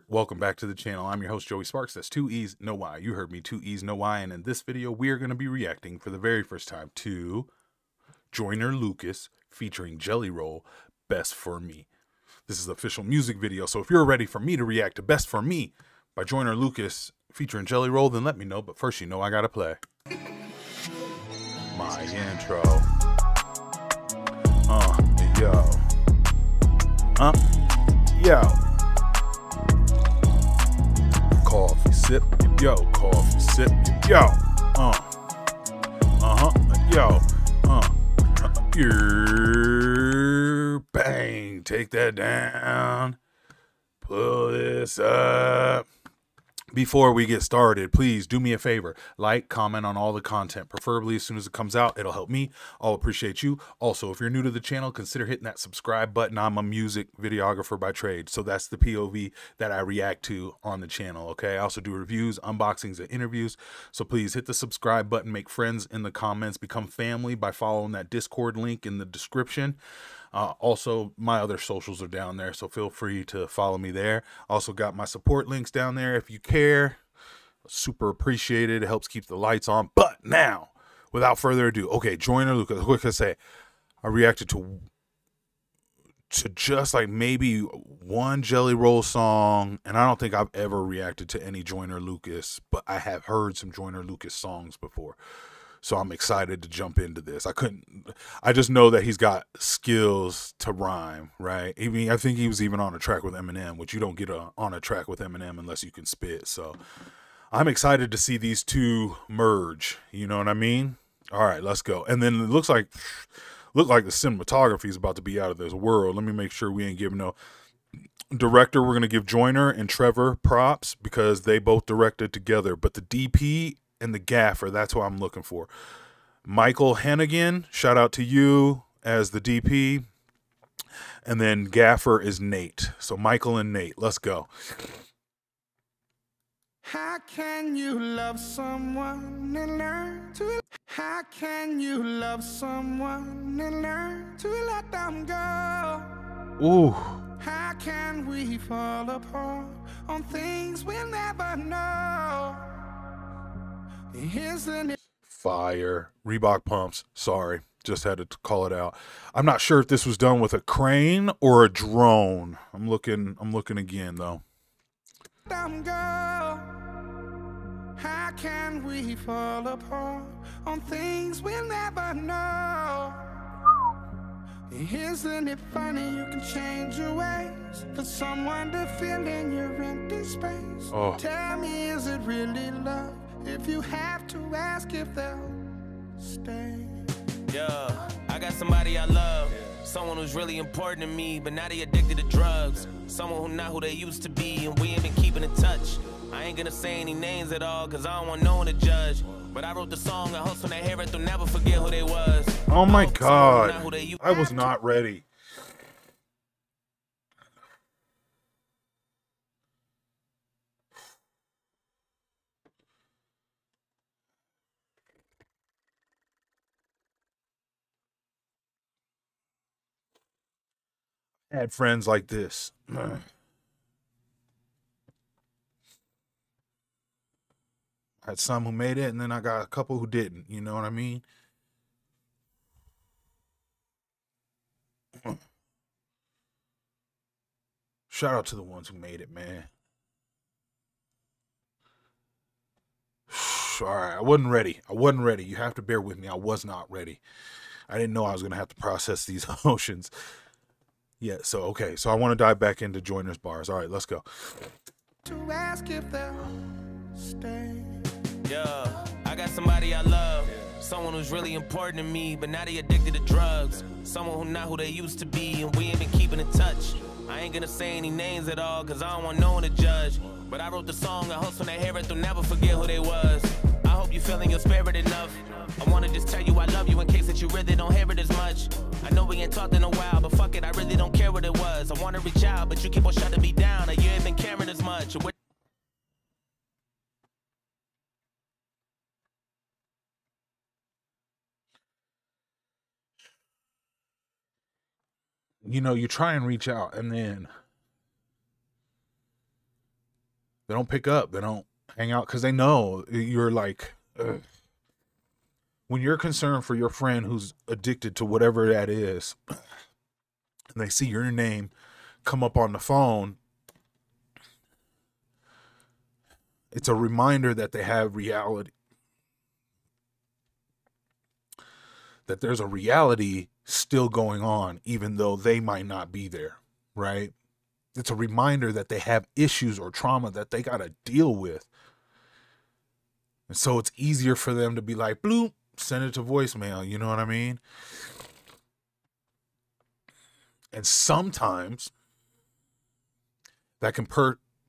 Welcome back to the channel. I'm your host, Joey Sparks. That's 2 E's, no Y. You heard me, 2 E's, no Y. And in this video, we are going to be reacting for the very first time to Joyner Lucas featuring Jelly Roll, Best For Me. This is the official music video, so if you're ready for me to react to Best For Me by Joyner Lucas featuring Jelly Roll, then let me know. But first, you know I gotta play my intro. Yo. Coffee sip, yo, coffee sip, yo, bang, take that down, pull this up. Before we get started, please do me a favor, like, comment on all the content, preferably as soon as it comes out. It'll help me. I'll appreciate you. Also, if you're new to the channel, consider hitting that subscribe button. I'm a music videographer by trade, so that's the POV that I react to on the channel, okay? I also do reviews, unboxings, and interviews, so please hit the subscribe button, make friends in the comments, become family by following that Discord link in the description. Also, my other socials are down there, so feel free to follow me there. Also got my support links down there if you care. Super appreciated. It helps keep the lights on. But now, without further ado, okay, Joyner Lucas, what can I say? I reacted to just like maybe one Jelly Roll song, and I don't think I've ever reacted to any Joyner Lucas, but I have heard some Joyner Lucas songs before. So I'm excited to jump into this. I just know that he's got skills to rhyme, right? I think he was even on a track with Eminem, which you don't get on a track with Eminem unless you can spit. So I'm excited to see these two merge. You know what I mean? All right, let's go. And then it looks like the cinematography is about to be out of this world. Let me make sure we ain't giving no director. We're gonna give Joyner and Trevor props because they both directed together, but the DP and the gaffer, that's what I'm looking for. Michael Hannigan, shout out to you as the DP, and then gaffer is Nate. So Michael and Nate, let's go. How can you love someone and learn to? How can you love someone and learn to let them go? Ooh. How can we fall apart on things we'll never know? Isn't it Fire. Reebok pumps. Sorry, just had to call it out. I'm not sure if this was done with a crane or a drone. I'm looking again though. Go? How can we fall apart on things we'll never know? Isn't it funny you can change your ways for someone to fill in your empty space? Oh. Tell me, is it really love if you have to ask if they'll stay? Yeah, I got somebody I love, someone who's really important to me, but now they addicted to drugs. Someone who not who they used to be, and we ain't been keeping in touch. I ain't gonna say any names at all, cause I don't want no one to judge. But I wrote the song, I hope when they hear it, they'll never forget who they was. Oh my God, I was not ready. I had friends like this. I had some who made it, and then I got a couple who didn't. You know what I mean? Shout out to the ones who made it, man. All right, I wasn't ready. You have to bear with me. I was not ready. I didn't know I was going to have to process these emotions. Yeah, so, okay. So I want to dive back into Joyner's bars. All right, let's go. To ask if they'll stay. Yeah, I got somebody I love, someone who's really important to me, but now they addicted to drugs. Someone who not who they used to be, and we ain't been keeping in touch. I ain't gonna say any names at all, cause I don't want no one to judge. But I wrote the song, I hope when they hear it, they'll never forget who they was. I hope you feeling your spirit enough. I wanna just tell you I love you in case that you really don't hear it as much. I know we ain't talked in a while, but fuck it, I really don't care what it was. I wanna reach out, but you keep on shutting me down, and you ain't been caring as much. You know, you try and reach out, and then They don't pick up. They don't hang out because they know you're like, ugh. When you're concerned for your friend who's addicted to whatever that is, and they see your name come up on the phone, it's a reminder that they have reality. That there's a reality still going on, even though they might not be there, right? It's a reminder that they have issues or trauma that they got to deal with. And so it's easier for them to be like, bloop, send it to voicemail. You know what I mean? And sometimes that can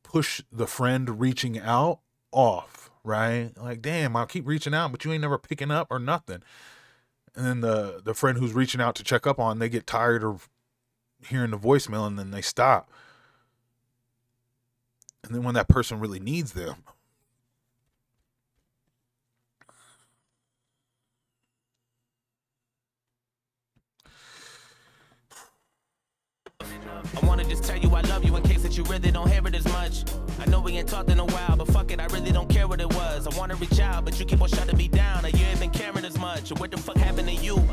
push the friend reaching out off, right? Like, damn, I'll keep reaching out, but you ain't never picking up or nothing. And then the friend who's reaching out to check up on, they get tired of hearing the voicemail and then they stop. And then when that person really needs them, I wanna just tell you I love you in case that you really don't hear it as much. I know we ain't talked in a while, but fuck it, I really don't care what it was. I wanna reach out, but you keep on shutting me down. Or you ain't been caring as much. Or what the fuck happened to you?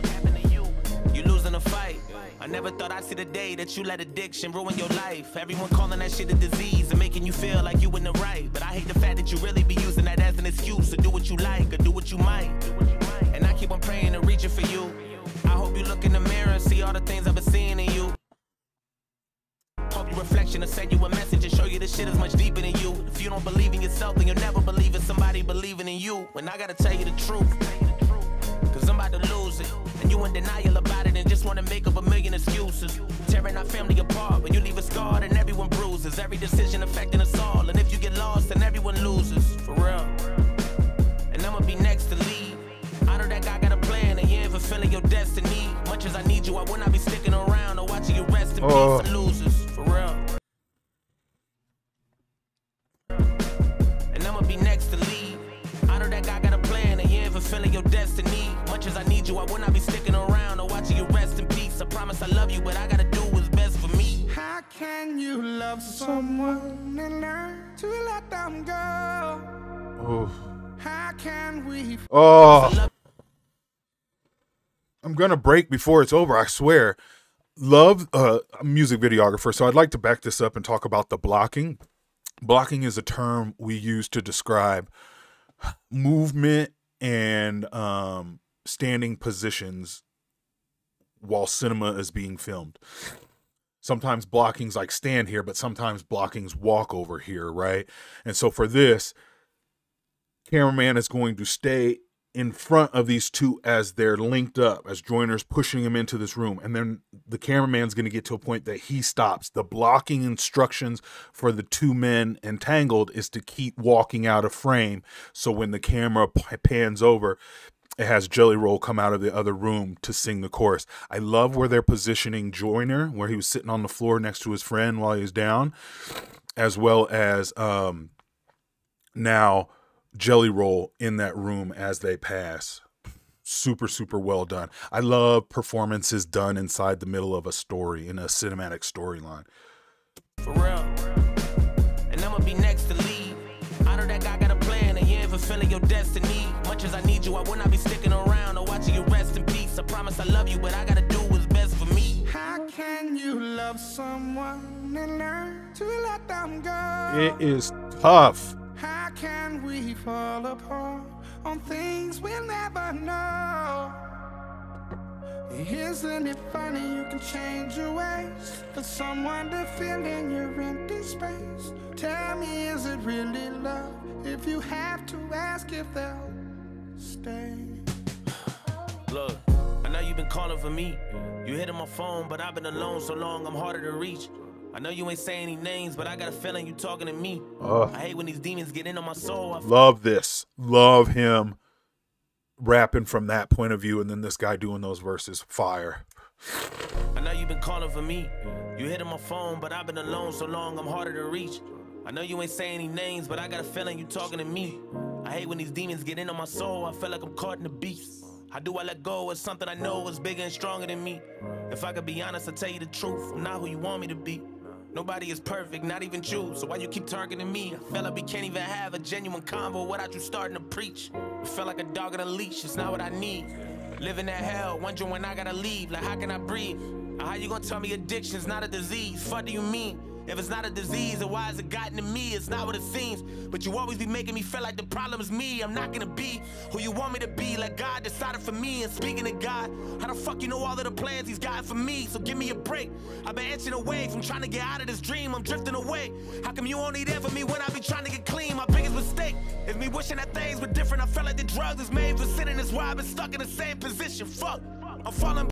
You losing a fight. I never thought I'd see the day that you let addiction ruin your life. Everyone calling that shit a disease and making you feel like you in the right. But I hate the fact that you really be using that as an excuse to do what you like or do what you might. And I keep on praying and reaching for you. I hope you look in the mirror and see all the things I've been seeing in you. Hope your reflection will send you a message and show you this shit is much deeper than you. If you don't believe in yourself, then you'll never believe in somebody believing in you. And I gotta tell you the truth, cause I'm about to lose it. And you in denial about it and just wanna make up a million excuses. Tearing our family apart, but you leave us scarred and everyone bruises. Every decision affecting us all, and if you get lost, then everyone loses. For real. And I'ma be next to leave. I know that guy got a plan and you ain't fulfilling your destiny. Much as I need you, I would not be sticking around or watching you rest in peace. I'm losers. For real. And I'ma be next to leave. I know that guy got a plan and you ain't fulfilling your destiny. Much as I need you, I would not be sticking around or watching you rest in peace. I promise I love you, but I gotta do what's best for me. How can you love someone and learn to let them go? oh, How can we? I'm gonna break before it's over, I swear. Love a music videographer, so I'd like to back this up and talk about the blocking. Blocking is a term we use to describe movement and standing positions while cinema is being filmed. Sometimes blocking's like stand here, but sometimes blocking's walk over here, right? And so for this, cameraman is going to stay in front of these two as they're linked up, as Joyner's pushing him into this room. And then the cameraman's going to get to a point that he stops. The blocking instructions for the two men entangled is to keep walking out of frame. So when the camera pans over, it has Jelly Roll come out of the other room to sing the chorus. I love where they're positioning Joyner, where he was sitting on the floor next to his friend while he was down, as well as now Jelly Roll in that room as they pass. Super, super well done. I love performances done inside the middle of a story, in a cinematic storyline. For real. And I'ma be next to leave. I know that guy got a plan and you ain't fulfilling your destiny. Much as I need you, I would not be sticking around or watching you rest in peace. I promise I love you, but I gotta do what's best for me. How can you love someone and learn to let them go? It is tough. How can we fall apart on things we'll never know? Isn't it funny you can change your ways for someone to fill in your empty space? Tell me, is it really love if you have to ask if they'll stay? Look, I know you've been calling for me. You hitting my phone, but I've been alone so long I'm harder to reach. I know you ain't saying any names, but I got a feeling you talking to me. I hate when these demons get in on my soul. Love this. Love him rapping from that point of view, and then this guy doing those verses. Fire. I know you've been calling for me. You hitting my phone, but I've been alone so long I'm harder to reach. I know you ain't saying any names, but I got a feeling you talking to me. I hate when these demons get in on my soul. I feel like I'm caught in the beast. How do I let go of something I know is bigger and stronger than me? If I could be honest, I'll tell you the truth. I'm not who you want me to be. Nobody is perfect, not even you. So why you keep targeting me? I feel like we can't even have a genuine convo without you starting to preach. I feel like a dog on a leash, it's not what I need. Living that hell, wondering when I gotta leave. Like, how can I breathe? How you gonna tell me addiction's not a disease? What do you mean? If it's not a disease, then why has it gotten to me? It's not what it seems. But you always be making me feel like the problem is me. I'm not gonna be who you want me to be. Like God decided for me. And speaking of God, how the fuck you know all of the plans he's got for me? So give me a break. I've been inching away from trying to get out of this dream. I'm drifting away. How come you only there for me when I be trying to get clean? My biggest mistake is me wishing that things were different. I felt like the drugs is made for sitting. That's why I've been stuck in the same position. Fuck, I'm falling.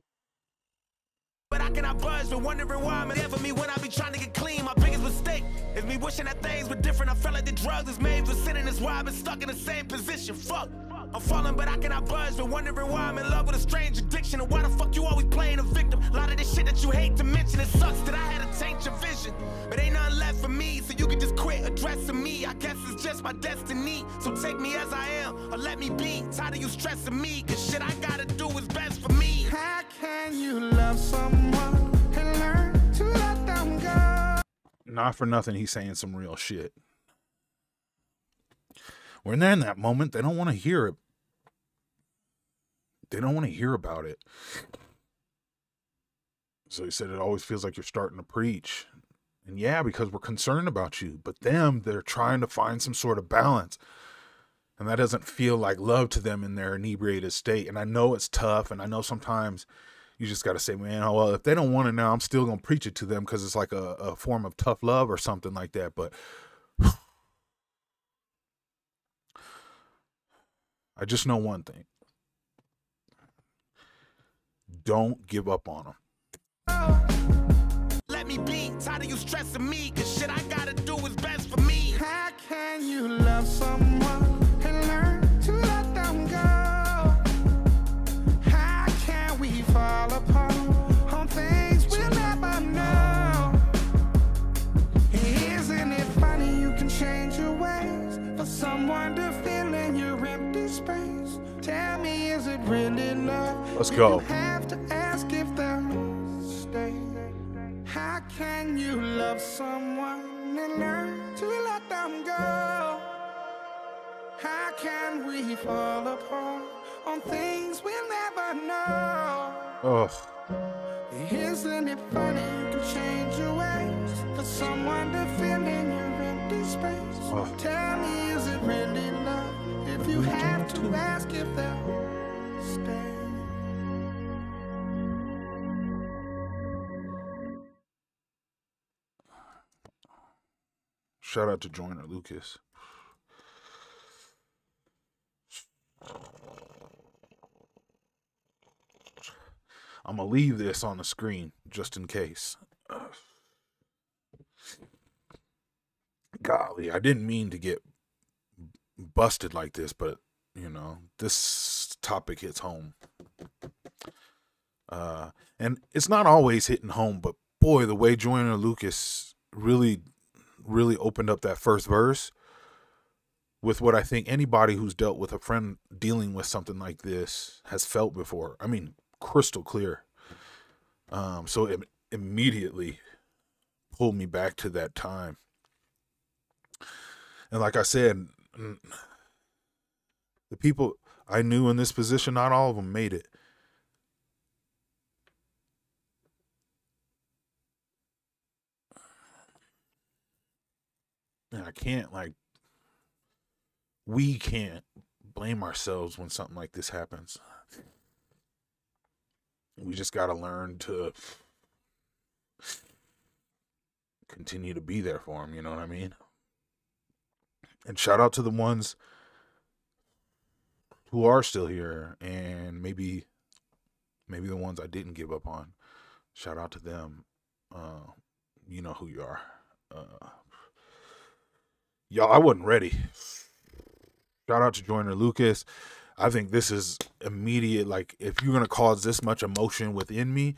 But I cannot budge, been wondering why I'm there for me when I be trying to get clean. My biggest mistake is me wishing that things were different. I felt like the drugs is made for sinning. That's why I've been stuck in the same position. Fuck, I'm falling, but I cannot budge. Been wondering why I'm in love with a strange addiction. And why the fuck you always playing a victim? A lot of this shit that you hate to mention. It sucks that I had to change your vision. But ain't nothing left for me, so you can just quit addressing me. I guess it's just my destiny. So take me as I am, or let me be. Tired of you stressing me, cause shit I gotta do is best for me. How can you love someone and learn to let them go? Not for nothing, he's saying some real shit. When they're in that moment, they don't want to hear it. They don't want to hear about it. So he said it always feels like you're starting to preach. And yeah, because we're concerned about you. But them, they're trying to find some sort of balance. And that doesn't feel like love to them in their inebriated state. And I know it's tough. And I know sometimes you just got to say, man, oh, well, if they don't want it now, I'm still going to preach it to them because it's like a form of tough love or something like that. But I just know one thing. Don't give up on them. Let me be. Tired of you stressing me, cause shit I gotta do is best for me. How can you love someone and learn to let them go? How can we fall apart on things we'll never know? Isn't it funny you can change your ways for someone to fill in your empty space? Tell me, is it really love? Let's go. You have to ask if they'll stay. How can you love someone and learn to let them go? How can we fall apart on things we'll never know? Ugh. Isn't it funny you can change your ways for someone to fill in your empty space? Ugh. Tell me, is it really love? If you have to ask if they'll stay. Shout out to Joyner Lucas. I'm going to leave this on the screen just in case. Golly, I didn't mean to get busted like this, but, you know, this topic hits home. And it's not always hitting home, but boy, the way Joyner Lucas really opened up that first verse with what I think anybody who's dealt with a friend dealing with something like this has felt before. I mean, crystal clear. So it immediately pulled me back to that time. And like I said, the people I knew in this position, not all of them made it. And I can't, like, we can't blame ourselves when something like this happens. We just got to learn to continue to be there for them, you know what I mean? And shout out to the ones who are still here, and maybe the ones I didn't give up on. Shout out to them. You know who you are. Y'all, I wasn't ready. Shout out to Joyner Lucas. I think this is immediate. Like, if you're going to cause this much emotion within me,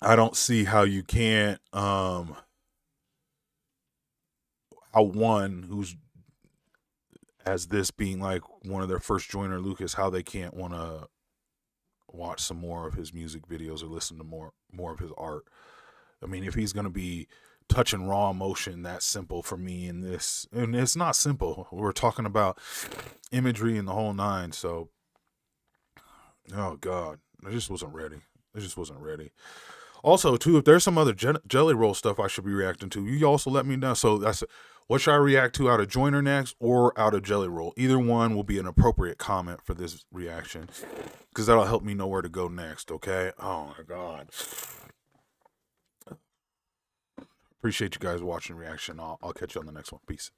I don't see how you can't, how one who's as this being like one of their first Joyner Lucas, how they can't want to watch some more of his music videos or listen to more of his art. I mean, if he's gonna be touching raw emotion that simple for me in this, and it's not simple. We're talking about imagery and the whole nine. So, oh God, I just wasn't ready. Also, too, if there's some other Jelly Roll stuff I should be reacting to, you also let me know. So that's what should I react to, out of Joyner next or out of Jelly Roll? Either one will be an appropriate comment for this reaction, because that'll help me know where to go next. Okay. Oh my God. Appreciate you guys watching reaction. I'll catch you on the next one. Peace.